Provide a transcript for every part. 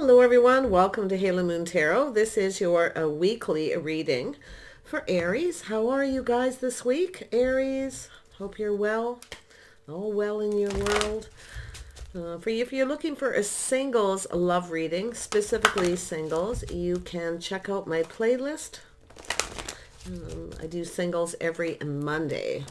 Hello everyone, welcome to Halo Moon Tarot. This is your weekly reading for Aries. How are you guys this week? Aries, hope you're well, all well in your world. For you, if you're looking for a singles love reading, specifically singles, you can check out my playlist. I do singles every Monday.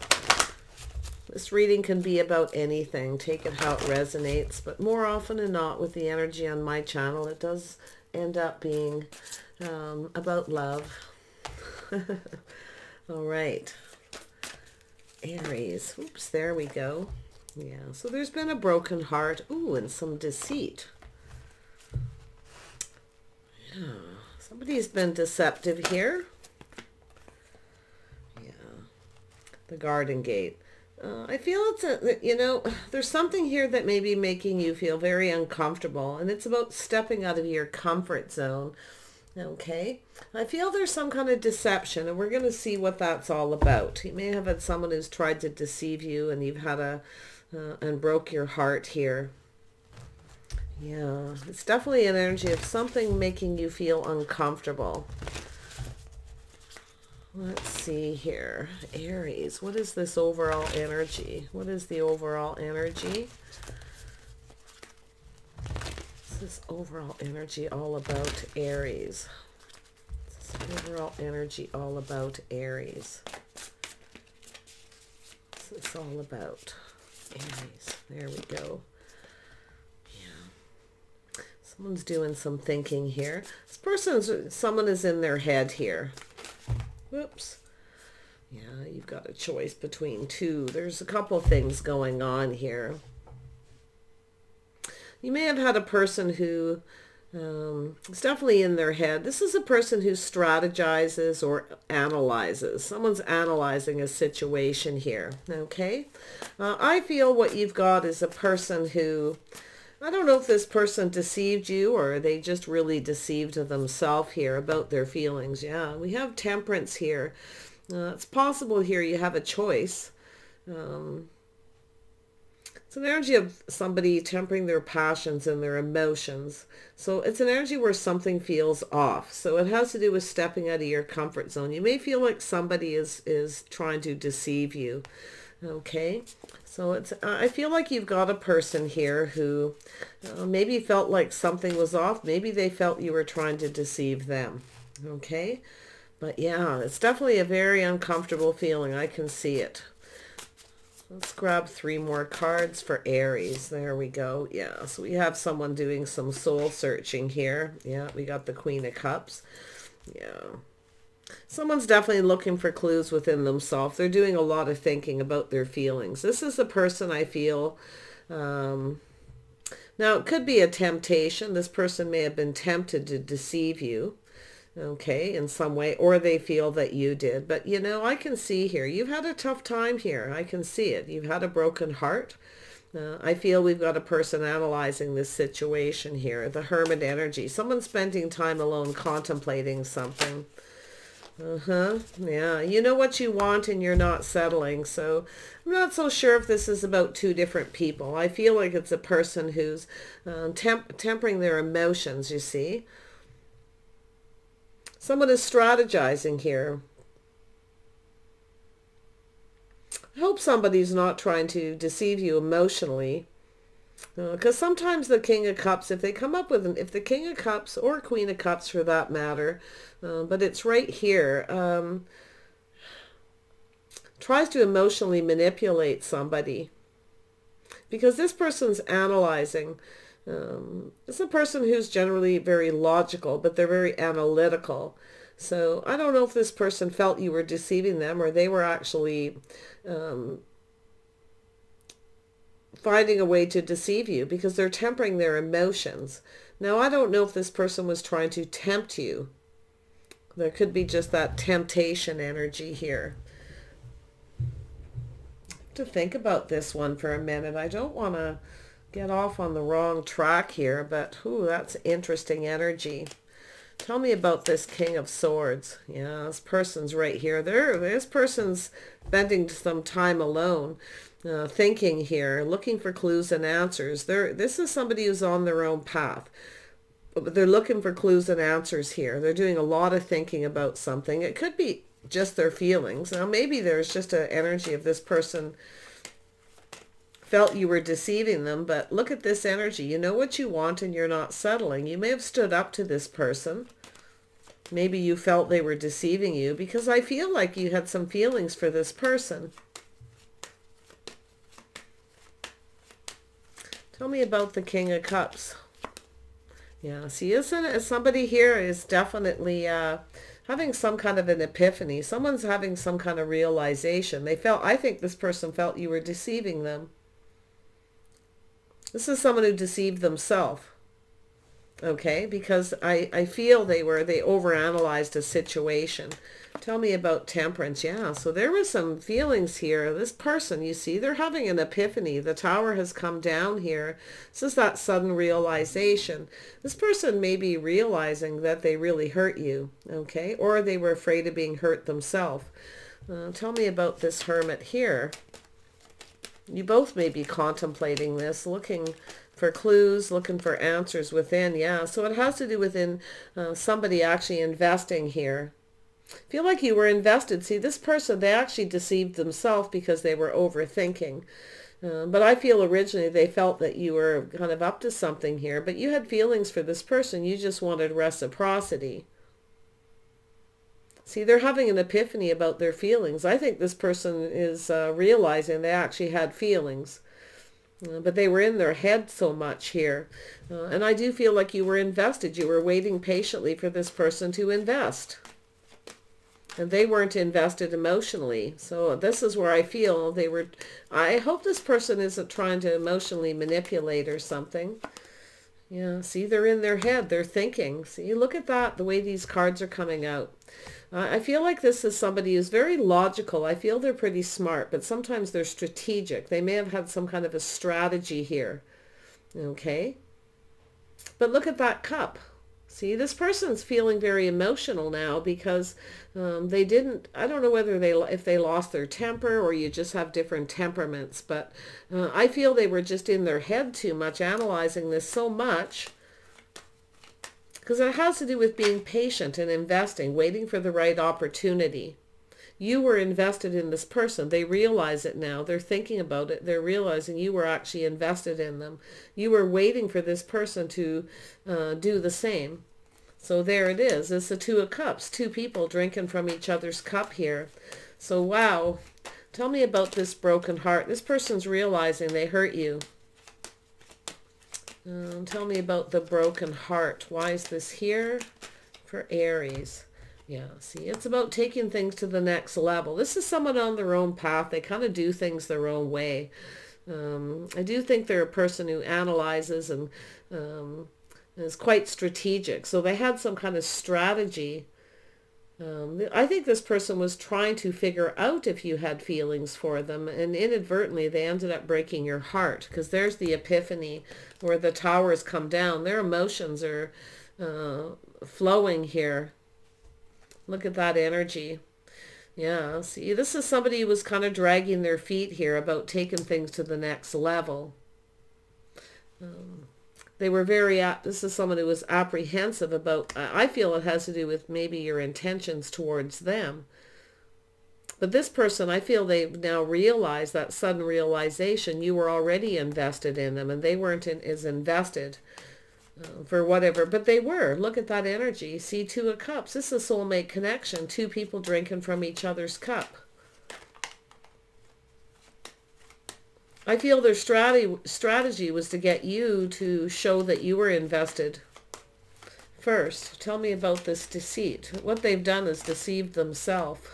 This reading can be about anything. Take it how it resonates, but more often than not with the energy on my channel, it does end up being about love. All right. Aries. Oops, there we go. Yeah, so there's been a broken heart. Ooh, and some deceit. Yeah, somebody's been deceptive here. Yeah, the Garden Gate. I feel it's there's something here that may be making you feel very uncomfortable, and it's about stepping out of your comfort zone. Okay, I feel there's some kind of deception, and we're going to see what that's all about. You may have had someone who's tried to deceive you, and you've had and broke your heart here. Yeah, it's definitely an energy of something making you feel uncomfortable. Let's see here. Aries, what is this overall energy? What is the overall energy? What's this overall energy all about, Aries? What's this overall energy all about, Aries? What's this all about, Aries? There we go. Yeah. Someone's doing some thinking here. Someone is in their head here. Whoops. Yeah, you've got a choice between two. There's a couple things going on here. You may have had a person who is definitely in their head. This is a person who strategizes or analyzes. Someone's analyzing a situation here. Okay. I feel what you've got is a person who, I don't know if this person deceived you or they just really deceived themselves here about their feelings. Yeah, we have Temperance here. It's possible here you have a choice. It's an energy of somebody tempering their passions and their emotions. So it's an energy where something feels off. So it has to do with stepping out of your comfort zone. You may feel like somebody is trying to deceive you. Okay, so I feel like you've got a person here who maybe felt like something was off. Maybe they felt you were trying to deceive them. Okay, but yeah, it's definitely a very uncomfortable feeling. I can see it. Let's grab 3 more cards for Aries. There we go. Yeah, so we have someone doing some soul searching here. Yeah, we got the Queen of Cups. Yeah. Someone's definitely looking for clues within themselves. They're doing a lot of thinking about their feelings. This is a person I feel, now it could be a temptation. This person may have been tempted to deceive you, okay, in some way, or they feel that you did. But, I can see here, you've had a tough time here. I can see it. You've had a broken heart. I feel we've got a person analyzing this situation here. The Hermit energy. Someone's spending time alone contemplating something. Yeah, you know what you want and you're not settling. So I'm not so sure if this is about 2 different people. I feel like it's a person who's tempering their emotions, you see. Someone is strategizing here. I hope somebody's not trying to deceive you emotionally. Because sometimes the King of Cups, if they come up with if the King of Cups or Queen of Cups for that matter, but it's right here, tries to emotionally manipulate somebody. Because this person's analyzing. It's a person who's generally very logical, but they're very analytical. So I don't know if this person felt you were deceiving them or they were actually finding a way to deceive you because they're tempering their emotions. Now, I don't know if this person was trying to tempt you. There could be just that temptation energy here. To think about this one for a minute. I don't want to get off on the wrong track here, but that's interesting energy. Tell me about this King of Swords. Yeah, this person's right here. This person's spending some time alone. Thinking here, looking for clues and answers. This is somebody who's on their own path. But they're looking for clues and answers here. They're doing a lot of thinking about something. It could be just their feelings. Now, maybe there's just an energy of this person felt you were deceiving them, but look at this energy. You know what you want and you're not settling. You may have stood up to this person. Maybe you felt they were deceiving you, because I feel like you had some feelings for this person. Tell me about the King of Cups. Yeah, see, isn't it? Somebody here is definitely having some kind of an epiphany. Someone's having some kind of realization. I think this person felt you were deceiving them. This is someone who deceived themselves. Okay, because I feel they overanalyzed a situation. Tell me about Temperance. Yeah, so there were some feelings here. This person, you see, they're having an epiphany. The Tower has come down here. This is that sudden realization. This person may be realizing that they really hurt you, okay? Or they were afraid of being hurt themselves. Tell me about this Hermit here. You both may be contemplating this, looking for clues, looking for answers within. Yeah, so it has to do within somebody actually investing here. Feel like you were invested. See, this person, they actually deceived themselves because they were overthinking. But I feel originally they felt that you were kind of up to something here, but you had feelings for this person. You just wanted reciprocity. See, they're having an epiphany about their feelings. I think this person is realizing they actually had feelings. But they were in their head so much here. And I do feel like you were invested. You were waiting patiently for this person to invest. And they weren't invested emotionally. So this is where I feel they were. I hope this person isn't trying to emotionally manipulate or something. Yeah, see, they're in their head. They're thinking. See, look at that, the way these cards are coming out. I feel like this is somebody who's very logical. I feel they're pretty smart, but sometimes they're strategic. They may have had some kind of a strategy here. Okay? But look at that cup. See, this person's feeling very emotional now because they didn't, I don't know whether if they lost their temper or you just have different temperaments, but I feel they were just in their head too much, analyzing this so much. Because it has to do with being patient and investing, waiting for the right opportunity. You were invested in this person. They realize it now. They're thinking about it. They're realizing you were actually invested in them. You were waiting for this person to do the same. So there it is. It's the Two of Cups. Two people drinking from each other's cup here. So wow. Tell me about this broken heart. This person's realizing they hurt you. Tell me about the broken heart. Why is this here for Aries? Yeah, see, it's about taking things to the next level. This is someone on their own path. They kind of do things their own way. I do think they're a person who analyzes and is quite strategic. So they had some kind of strategy. I think this person was trying to figure out if you had feelings for them, and inadvertently they ended up breaking your heart, because there's the epiphany where the towers come down. Their emotions are flowing here. Look at that energy. Yeah, see, this is somebody who was kind of dragging their feet here about taking things to the next level. They were this is someone who was apprehensive about, I feel it has to do with maybe your intentions towards them. But this person, I feel they've now realized, that sudden realization, you were already invested in them and they weren't as invested for whatever, but they were. Look at that energy. See, Two of Cups. This is a soulmate connection. Two people drinking from each other's cup. I feel their strategy was to get you to show that you were invested first. Tell me about this deceit. What they've done is deceived themselves.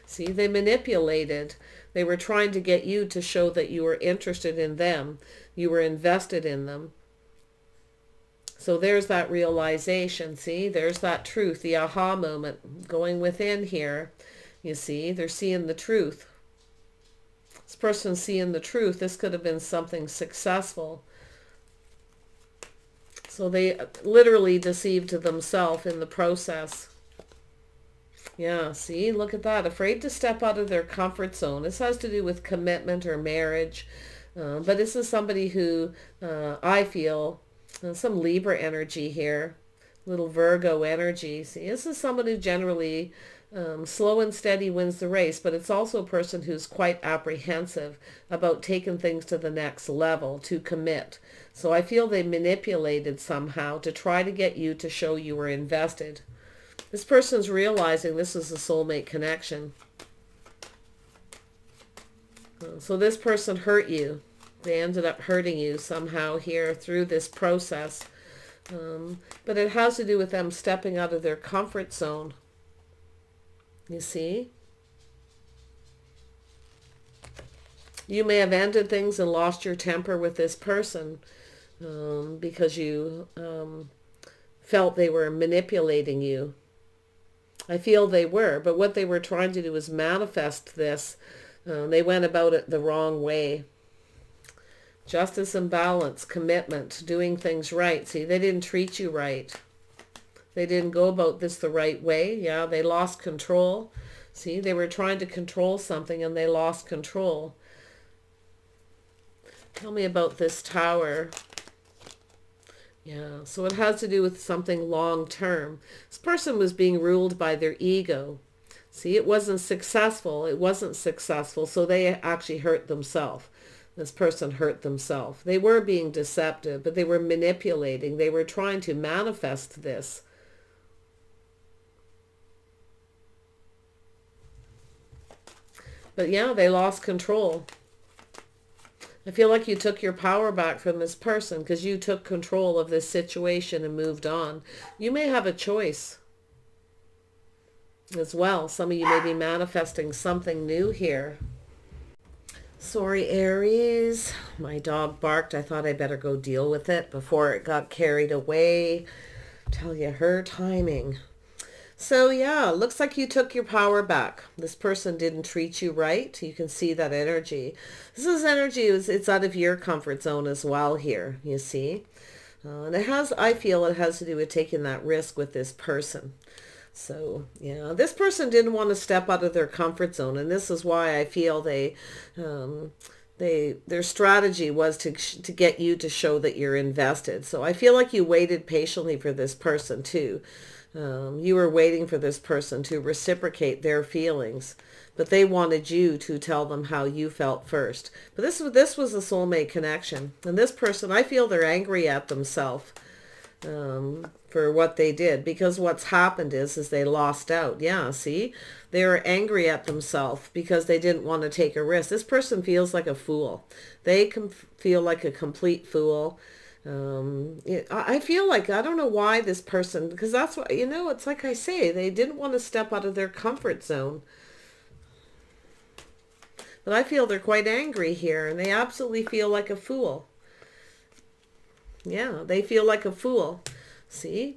See, they manipulated. They were trying to get you to show that you were interested in them. You were invested in them. So there's that realization. See, there's that truth, the aha moment going within here. You see, they're seeing the truth. This person's seeing the truth. This could have been something successful. So they literally deceived themselves in the process. Yeah, see, look at that. Afraid to step out of their comfort zone. This has to do with commitment or marriage. But this is somebody who I feel Some Libra energy here, little Virgo energy. See, this is someone who generally slow and steady wins the race, but it's also a person who's quite apprehensive about taking things to the next level, to commit. So I feel they manipulated somehow to try to get you to show you were invested. This person's realizing this is a soulmate connection. So this person hurt you. They ended up hurting you somehow here through this process. But it has to do with them stepping out of their comfort zone. You see? You may have ended things and lost your temper with this person because you felt they were manipulating you. I feel they were, but what they were trying to do was manifest this. They went about it the wrong way. Justice and balance, commitment, doing things right. See, they didn't treat you right. They didn't go about this the right way. Yeah, they lost control. See, they were trying to control something and they lost control. Tell me about this Tower. Yeah, so it has to do with something long term. This person was being ruled by their ego. See, it wasn't successful. It wasn't successful, so they actually hurt themselves. This person hurt themselves. They were being deceptive, but they were manipulating. They were trying to manifest this. But yeah, they lost control. I feel like you took your power back from this person because you took control of this situation and moved on. You may have a choice as well. Some of you may be manifesting something new here. Sorry, Aries. My dog barked. I thought I better go deal with it before it got carried away. Tell you, her timing. So yeah, looks like you took your power back. This person didn't treat you right. You can see that energy. This is energy, it's out of your comfort zone as well here, you see. And it has, I feel it has to do with taking that risk with this person. So yeah, this person didn't want to step out of their comfort zone. And this is why I feel their strategy was to get you to show that you're invested. So I feel like you waited patiently for this person too. You were waiting for this person to reciprocate their feelings, but they wanted you to tell them how you felt first. But this was a soulmate connection. And this person, I feel they're angry at themselves for what they did, because what's happened is they lost out. Yeah, see? They were angry at themselves because they didn't want to take a risk. This person feels like a fool. They can feel like a complete fool. I feel like, I don't know why this person, because that's what, you know, it's like I say, they didn't want to step out of their comfort zone. But I feel they're quite angry here, and they absolutely feel like a fool. Yeah, they feel like a fool. See?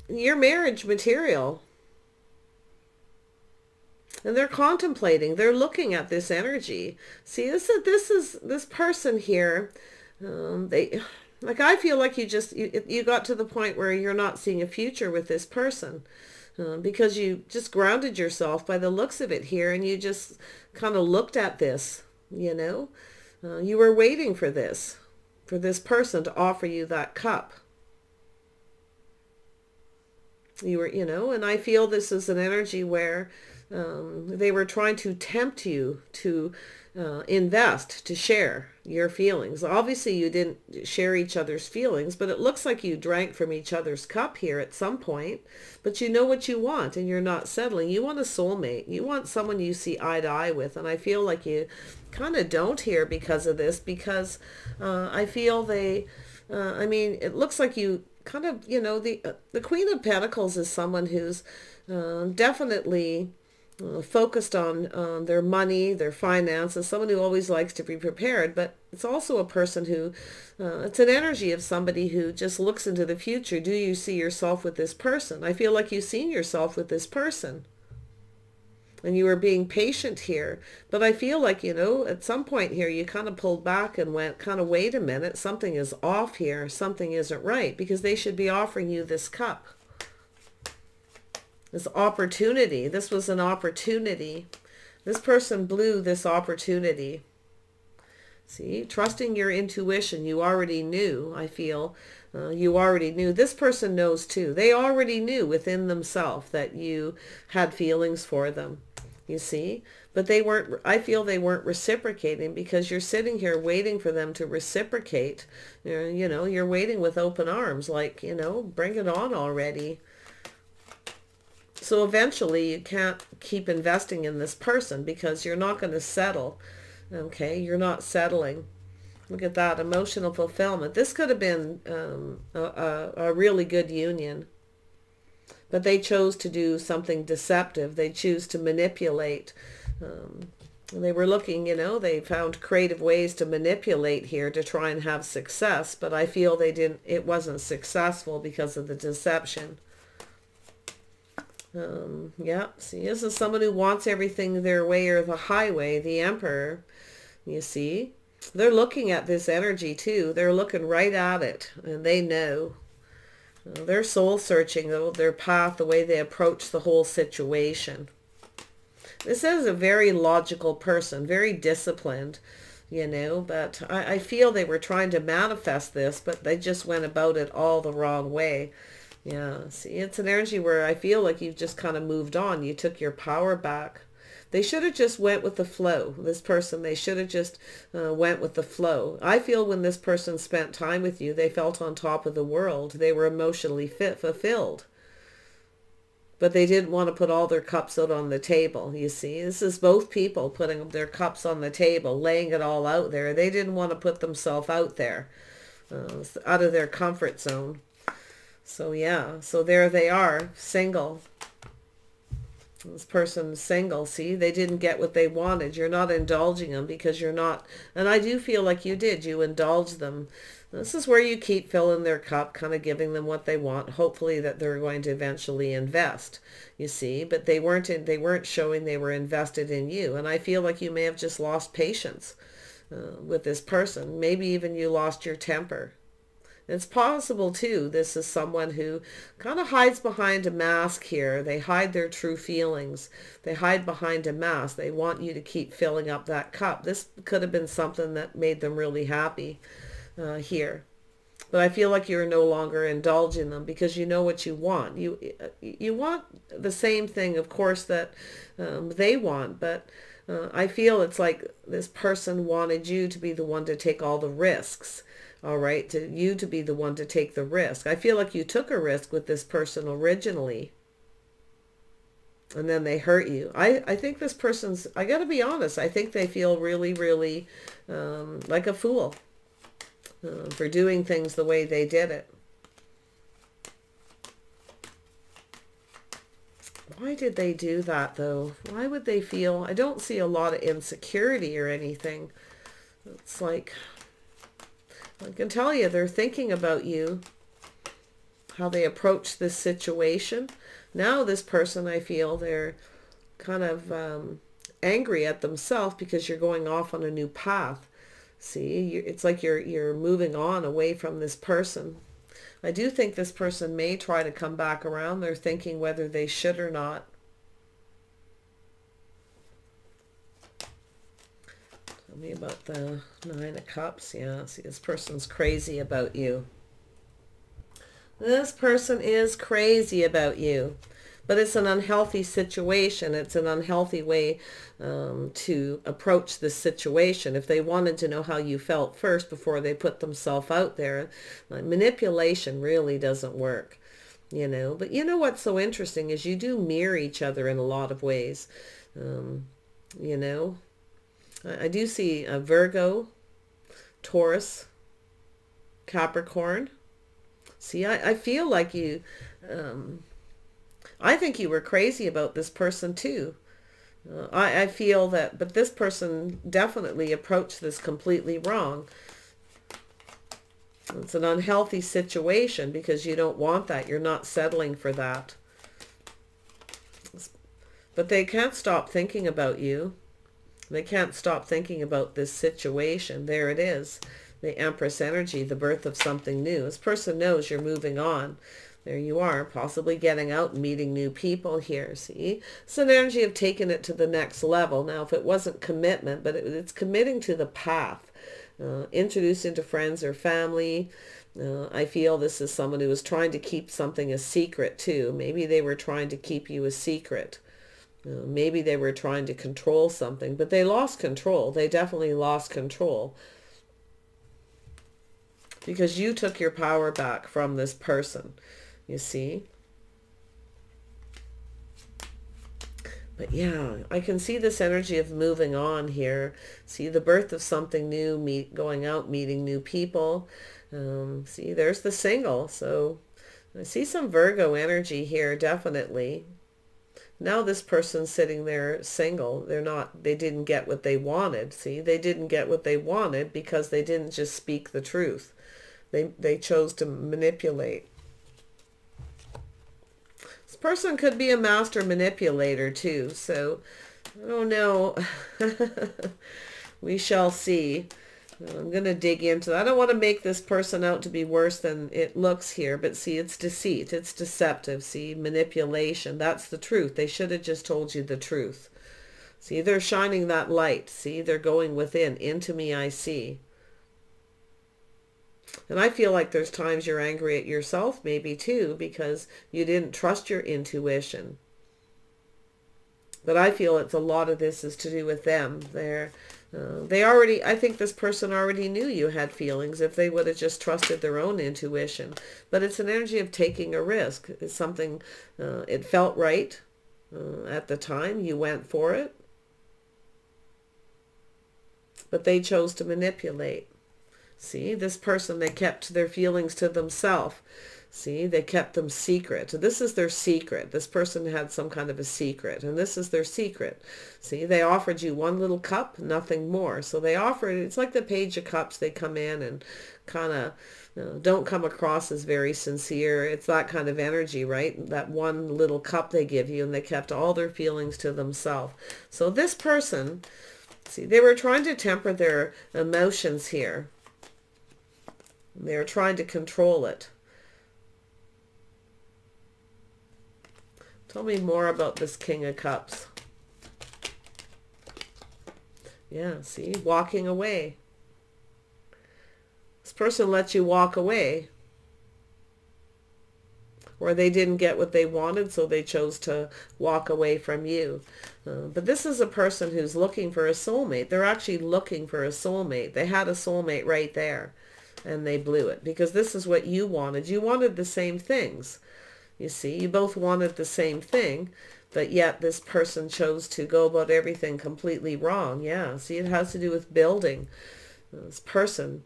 Your marriage material. And they're contemplating, they're looking at this energy. See, this person here, I feel like you got to the point where you're not seeing a future with this person because you just grounded yourself by the looks of it here, and you just kind of looked at this, you know. You were waiting for this person to offer you that cup. You were, you know, and I feel this is an energy where they were trying to tempt you to invest, to share your feelings. Obviously, you didn't share each other's feelings, but it looks like you drank from each other's cup here at some point. But you know what you want, and you're not settling. You want a soulmate. You want someone you see eye to eye with, and I feel like you kind of don't here because of this, because I feel I mean, it looks like you kind of, you know, the Queen of Pentacles is someone who's definitely focused on their money, their finances, someone who always likes to be prepared, but it's also a person who, it's an energy of somebody who just looks into the future. Do you see yourself with this person? I feel like you've seen yourself with this person. And you were being patient here. But I feel like, you know, at some point here, you kind of pulled back and went, kind of, wait a minute, something is off here. Something isn't right, because they should be offering you this cup. This opportunity. This was an opportunity. This person blew this opportunity. See, trusting your intuition. You already knew, I feel. You already knew. This person knows too. They already knew within themselves that you had feelings for them. You see? But they weren't, I feel they weren't reciprocating, because you're sitting here waiting for them to reciprocate. You know, you're waiting with open arms, like, you know, bring it on already. So eventually you can't keep investing in this person because you're not going to settle. Okay, you're not settling. Look at that, emotional fulfillment. This could have been a really good union. But they chose to do something deceptive. They choose to manipulate. They were looking, you know, they found creative ways to manipulate here to try and have success. But I feel they didn't, it wasn't successful because of the deception. Yeah, see, this is someone who wants everything their way or the highway, the Emperor, you see. They're looking at this energy too. They're looking right at it, and they know. They're soul searching, though, their path, the way they approach the whole situation. This is a very logical person, very disciplined, you know, but I feel they were trying to manifest this, but they just went about it all the wrong way. Yeah, see, it's an energy where I feel like you've just kind of moved on. You took your power back. They should have just went with the flow. This person, they should have just went with the flow. I feel when this person spent time with you, they felt on top of the world. They were emotionally fulfilled. But they didn't want to put all their cups out on the table, you see. This is both people putting their cups on the table, laying it all out there. They didn't want to put themselves out there, out of their comfort zone. So yeah, so there they are, single. This person's single, see? They didn't get what they wanted. You're not indulging them because you're not, and I do feel like you did. You indulged them. This is where you keep filling their cup, kind of giving them what they want, hopefully that they're going to eventually invest, you see. But they weren't showing they were invested in you. And I feel like you may have just lost patience with this person. Maybe even you lost your temper. It's possible too, this is someone who kind of hides behind a mask here. They hide their true feelings. They hide behind a mask. They want you to keep filling up that cup. This could have been something that made them really happy here. But I feel like you're no longer indulging them because you know what you want. You want the same thing, of course, that they want, but I feel it's like this person wanted you to be the one to take all the risks. All right, you to be the one to take the risk. I feel like you took a risk with this person originally, and then they hurt you. I think this person's, I got to be honest, I think they feel really, really like a fool for doing things the way they did it. Why did they do that, though? Why would they feel, I don't see a lot of insecurity or anything. It's like, I can tell you, they're thinking about you, how they approach this situation. Now this person, I feel they're kind of angry at themselves because you're going off on a new path. See, it's like you're moving on away from this person. I do think this person may try to come back around. They're thinking whether they should or not. Tell me about the Nine of Cups. Yeah, see, this person's crazy about you. This person is crazy about you. But it's an unhealthy situation. It's an unhealthy way to approach this situation. If they wanted to know how you felt first before they put themselves out there, manipulation really doesn't work, you know. But you know what's so interesting is you do mirror each other in a lot of ways, you know. I do see a Virgo, Taurus, Capricorn. See, I feel like you... I think you were crazy about this person too. I feel that, but this person definitely approached this completely wrong. It's an unhealthy situation because you don't want that. You're not settling for that. But they can't stop thinking about you. They can't stop thinking about this situation. There it is. The Empress energy, the birth of something new. This person knows you're moving on. There you are, possibly getting out and meeting new people here, see? It's an energy of taking it to the next level. Now, if it wasn't commitment, but it's committing to the path. introduced into friends or family. I feel this is someone who was trying to keep something a secret too. Maybe they were trying to keep you a secret. Maybe they were trying to control something, but they lost control. They definitely lost control because you took your power back from this person, you see. But yeah, I can see this energy of moving on here. See the birth of something new, going out, meeting new people. See, there's the single. So I see some Virgo energy here, definitely. Now this person's sitting there single. They didn't get what they wanted. See, they didn't get what they wanted because they didn't just speak the truth. They chose to manipulate. This person could be a master manipulator too. So I don't know. We shall see. I'm going to dig into that. I don't want to make this person out to be worse than it looks here, but see, it's deceit. It's deceptive. See, manipulation. That's the truth. They should have just told you the truth. See, they're shining that light. See, they're going within. Into me I see. And I feel like there's times you're angry at yourself maybe too, because you didn't trust your intuition. But I feel it's a lot of this is to do with them. I think this person already knew you had feelings if they would have just trusted their own intuition. But it's an energy of taking a risk. It's something, it felt right at the time. You went for it. But they chose to manipulate. See, this person, they kept their feelings to themselves. See, they kept them secret. This is their secret. This person had some kind of a secret, and this is their secret. See, they offered you one little cup, nothing more. So they offered, it's like the Page of Cups. They come in and kind of don't come across as very sincere. It's that kind of energy, right? That one little cup they give you, and they kept all their feelings to themselves. So this person, see, they were trying to temper their emotions here. They were trying to control it. Tell me more about this King of Cups. Yeah, see, walking away. This person lets you walk away. Or they didn't get what they wanted, so they chose to walk away from you. But this is a person who's looking for a soulmate. They're actually looking for a soulmate. They had a soulmate right there, and they blew it. Because this is what you wanted. You wanted the same things. You see, you both wanted the same thing, but yet this person chose to go about everything completely wrong. Yeah, see, it has to do with building. This person,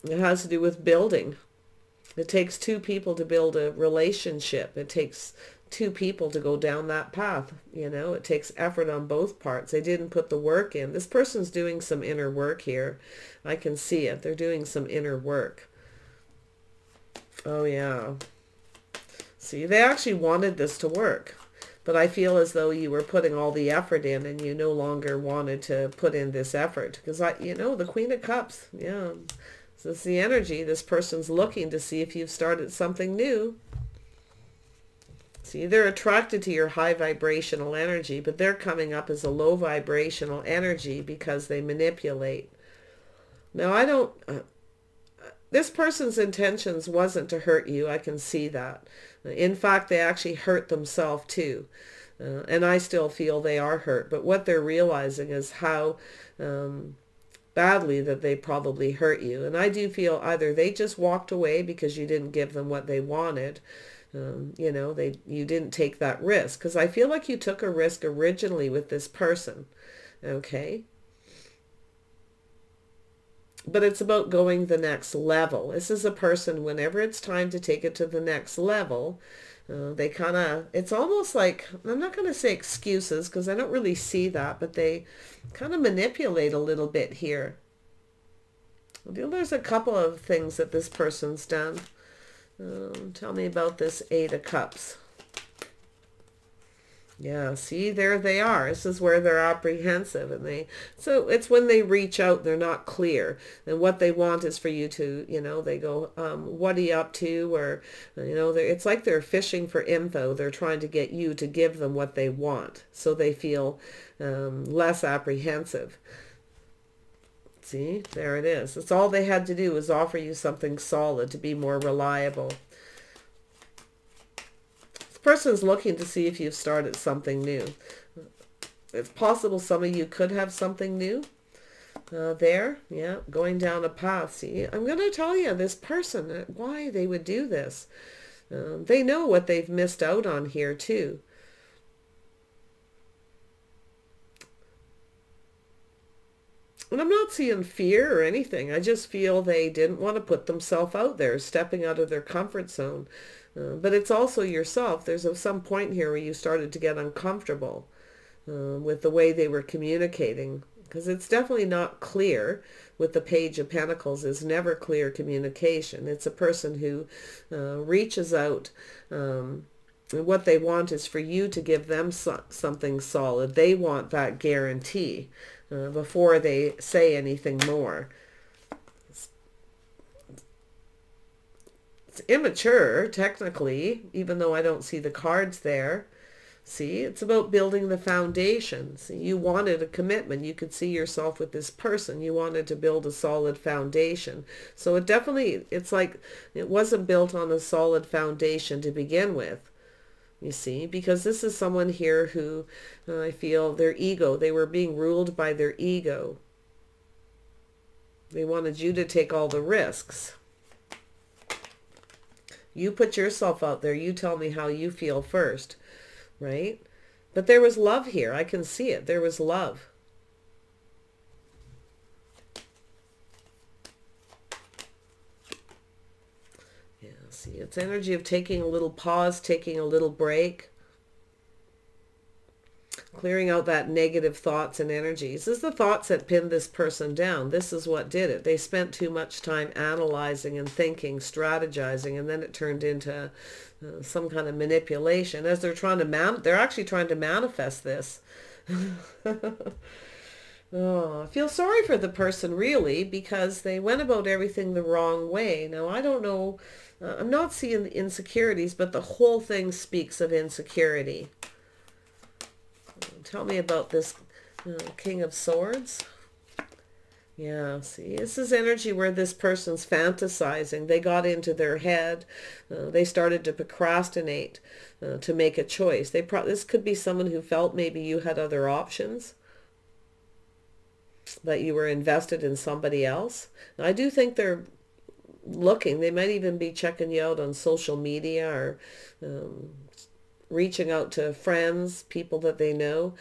it has to do with building. It takes two people to build a relationship. It takes two people to go down that path. You know, it takes effort on both parts. They didn't put the work in. This person's doing some inner work here. I can see it. They're doing some inner work. Oh, yeah. See, they actually wanted this to work, but I feel as though you were putting all the effort in and you no longer wanted to put in this effort. Because, the Queen of Cups, yeah, so it's the energy. This person's looking to see if you've started something new. See, they're attracted to your high vibrational energy, but they're coming up as a low vibrational energy because they manipulate. Now, this person's intentions wasn't to hurt you. I can see that. In fact, they actually hurt themselves too. And I still feel they are hurt. But what they're realizing is how badly that they probably hurt you. And I do feel either they just walked away because you didn't give them what they wanted. You didn't take that risk. Because I feel like you took a risk originally with this person. Okay? But it's about going the next level. This is a person, whenever it's time to take it to the next level, they kind of, it's almost like, I'm not going to say excuses because I don't really see that, but they kind of manipulate a little bit here. There's a couple of things that this person's done. Tell me about this Eight of Cups. Yeah, see, there they are. This is where they're apprehensive, and so it's when they reach out, they're not clear, and what they want is for you to, they go, what are you up to? Or, it's like they're fishing for info. They're trying to get you to give them what they want, so they feel less apprehensive. See, there it is. It's all they had to do was offer you something solid to be more reliable. This person's looking to see if you've started something new. It's possible some of you could have something new. There, yeah, going down a path. See, I'm going to tell you, this person, why they would do this. They know what they've missed out on here too. And I'm not seeing fear or anything. I just feel they didn't want to put themselves out there, stepping out of their comfort zone. But it's also yourself. There's some point here where you started to get uncomfortable with the way they were communicating. Because it's definitely not clear with the Page of Pentacles. Is never clear communication. It's a person who reaches out. And what they want is for you to give them something solid. They want that guarantee before they say anything more. It's immature, technically, even though I don't see the cards there. See, it's about building the foundation. See, you wanted a commitment. You could see yourself with this person. You wanted to build a solid foundation. So it definitely, it's like it wasn't built on a solid foundation to begin with. You see, because this is someone here who I feel their ego, they were being ruled by their ego. They wanted you to take all the risks. You put yourself out there. You tell me how you feel first. Right? But there was love here. I can see it. There was love. Yeah, see, it's energy of taking a little pause, taking a little break. Clearing out that negative thoughts and energies. This is the thoughts that pinned this person down. This is what did it. They spent too much time analyzing and thinking, strategizing, and then it turned into some kind of manipulation. As they're trying to they're actually trying to manifest this. Oh, I feel sorry for the person, really, because they went about everything the wrong way. Now, I don't know. I'm not seeing the insecurities, but the whole thing speaks of insecurity. Tell me about this King of Swords. Yeah, see, this is energy where this person's fantasizing. They got into their head. They started to procrastinate to make a choice. This could be someone who felt maybe you had other options, that you were invested in somebody else. Now, I do think they're looking. They might even be checking you out on social media or reaching out to friends, people that they know.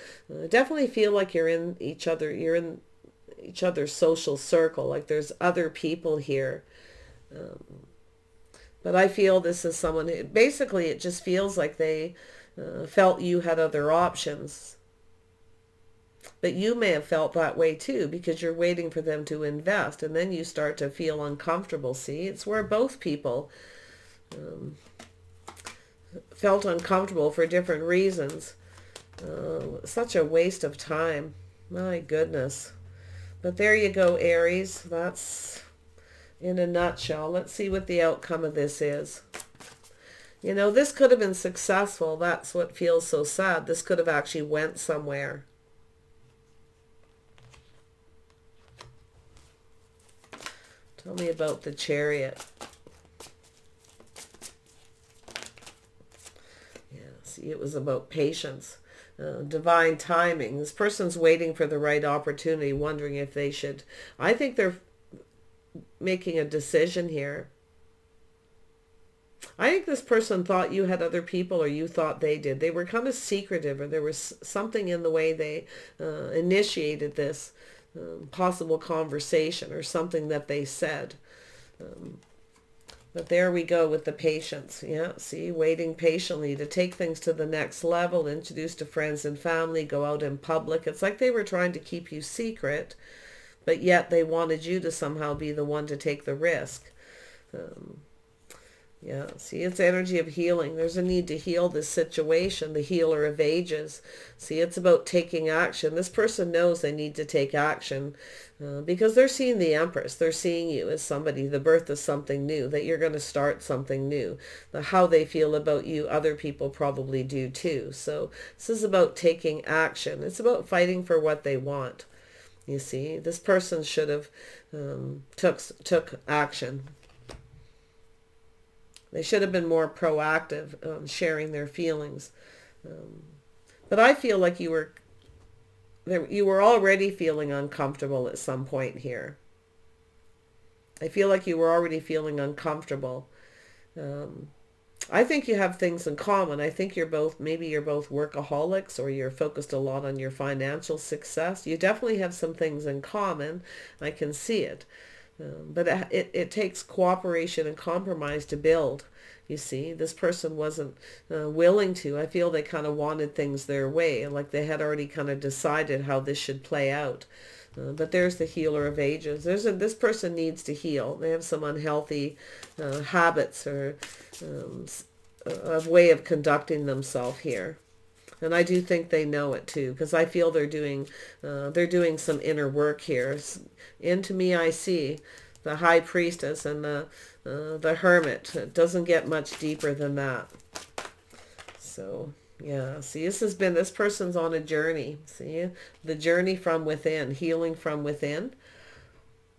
Definitely feel like you're in each other's social circle, like there's other people here. But I feel this is someone who, basically it just feels like they felt you had other options. But you may have felt that way too, because you're waiting for them to invest, and then you start to feel uncomfortable. See, it's where both people felt uncomfortable for different reasons. Such a waste of time. My goodness. But there you go, Aries. That's in a nutshell. Let's see what the outcome of this is. You know, this could have been successful. That's what feels so sad. This could have actually went somewhere. Tell me about the Chariot. See, it was about patience, divine timing. This person's waiting for the right opportunity, wondering if they should. I think they're making a decision here. I think this person thought you had other people, or you thought they did. They were kind of secretive, or there was something in the way they initiated this possible conversation, or something that they said. But there we go with the patience. Yeah, see, waiting patiently to take things to the next level, introduce to friends and family, go out in public. It's like they were trying to keep you secret, but yet they wanted you to somehow be the one to take the risk. Yeah, see, it's energy of healing. There's a need to heal this situation, the healer of ages. See, it's about taking action. This person knows they need to take action because they're seeing the Empress. They're seeing you as somebody, the birth of something new, that you're going to start something new. How they feel about you, other people probably do too. So this is about taking action. It's about fighting for what they want. You see, this person should have took action. They should have been more proactive on sharing their feelings. But I feel like you were already feeling uncomfortable at some point here. I feel like you were already feeling uncomfortable. I think you have things in common. I think maybe you're both workaholics, or you're focused a lot on your financial success. You definitely have some things in common. I can see it. But it takes cooperation and compromise to build. You see, this person wasn't willing to. I feel they kind of wanted things their way, like they had already kind of decided how this should play out. But there's the healer of ages. This person needs to heal. They have some unhealthy habits or a way of conducting themselves here. And I do think they know it too, because I feel they're doing some inner work here. Into me, I see the High Priestess and the Hermit. It doesn't get much deeper than that. So yeah, see, this person's on a journey. See, the journey from within, healing from within,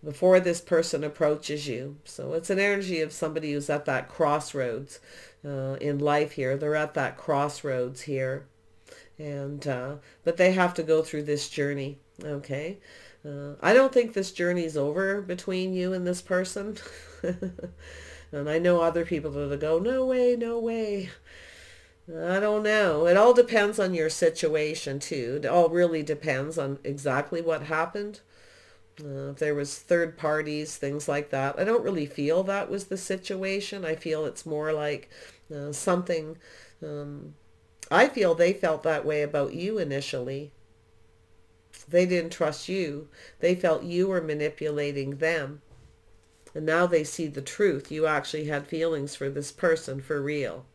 before this person approaches you. So it's an energy of somebody who's at that crossroads in life here. They're at that crossroads here. And but they have to go through this journey. Okay. I don't think this journey's over between you and this person. And I know other people that go, no way, no way. I don't know. It all depends on your situation too. It all really depends on exactly what happened. If there was third parties, things like that. I don't really feel that was the situation. I feel it's more like something... I feel they felt that way about you initially. They didn't trust you. They felt you were manipulating them. And now they see the truth. You actually had feelings for this person for real.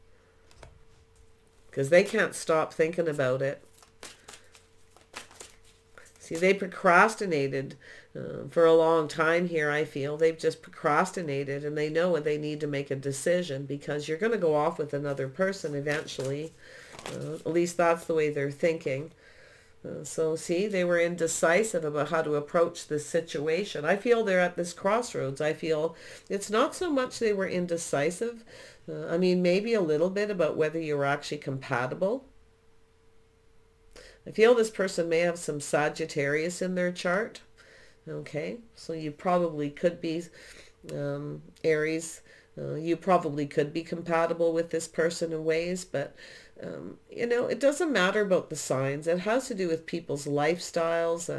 Because they can't stop thinking about it. See, they procrastinated for a long time here, I feel. They've just procrastinated, and they know they need to make a decision, because you're going to go off with another person eventually. At least that's the way they're thinking. So see, they were indecisive about how to approach this situation. I feel they're at this crossroads. I feel it's not so much they were indecisive. I mean, maybe a little bit about whether you're actually compatible. I feel this person may have some Sagittarius in their chart. Okay, so you probably could be Aries. You probably could be compatible with this person in ways, but you know, it doesn't matter about the signs. It has to do with people's lifestyles,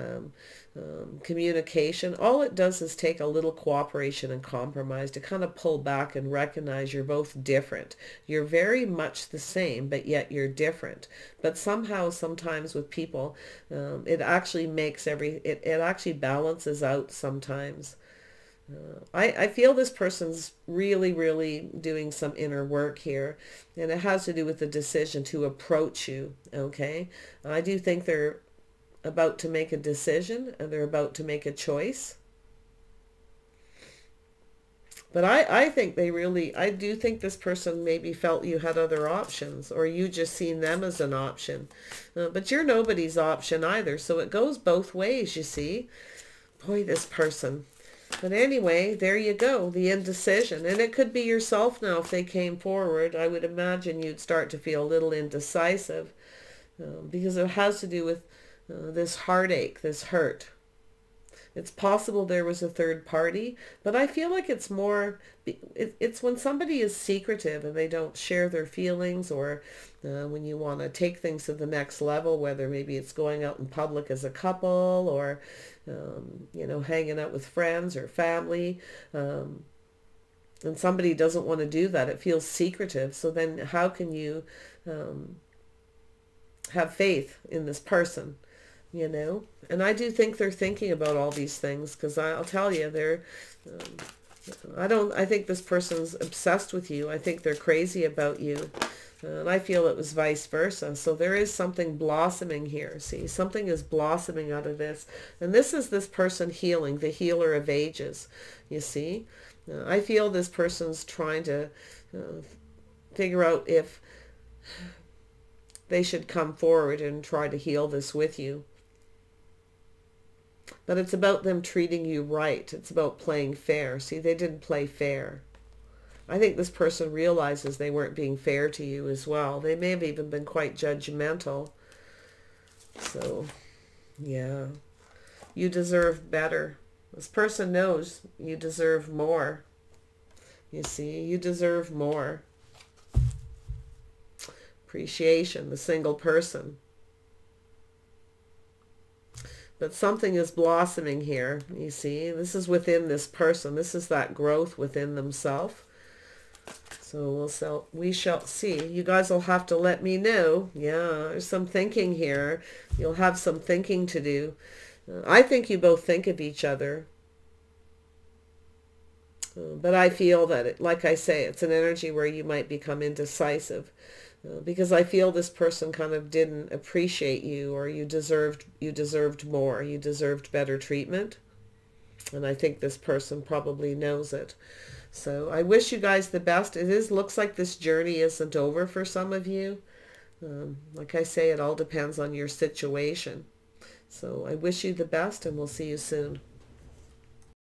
communication. All it does is take a little cooperation and compromise to kind of pull back and recognize you're both different. You're very much the same, but yet you're different. But somehow, sometimes with people, it actually makes it actually balances out sometimes. I feel this person's really, really doing some inner work here, and it has to do with the decision to approach you, okay? I do think they're about to make a decision, and they're about to make a choice. But I think I do think this person maybe felt you had other options, or you just seen them as an option. But you're nobody's option either, so it goes both ways, you see. Boy, this person... But anyway, there you go, the indecision. And it could be yourself now if they came forward. I would imagine you'd start to feel a little indecisive because it has to do with this heartache, this hurt. It's possible there was a third party, but I feel like it's more, it's when somebody is secretive and they don't share their feelings, or when you want to take things to the next level, whether maybe it's going out in public as a couple, or you know, hanging out with friends or family, and somebody doesn't want to do that. It feels secretive. So then how can you have faith in this person? You know, and I do think they're thinking about all these things, because I'll tell you, they're, I think this person's obsessed with you. I think they're crazy about you. And I feel it was vice versa. So there is something blossoming here. See, something is blossoming out of this. And this is this person healing, the healer of ages. You see, I feel this person's trying to figure out if they should come forward and try to heal this with you. But it's about them treating you right. It's about playing fair. See, they didn't play fair. I think this person realizes they weren't being fair to you as well. They may have even been quite judgmental. So, yeah. You deserve better. This person knows you deserve more. You see, you deserve more. Appreciation, the single person. But something is blossoming here, you see. This is within this person. This is that growth within themselves. So we shall see. You guys will have to let me know. Yeah, there's some thinking here. You'll have some thinking to do. I think you both think of each other. But I feel that, like I say, it's an energy where you might become indecisive. Because I feel this person kind of didn't appreciate you, or you deserved more. You deserved better treatment. And I think this person probably knows it. So I wish you guys the best. Looks like this journey isn't over for some of you. Like I say, it all depends on your situation. So I wish you the best, and we'll see you soon.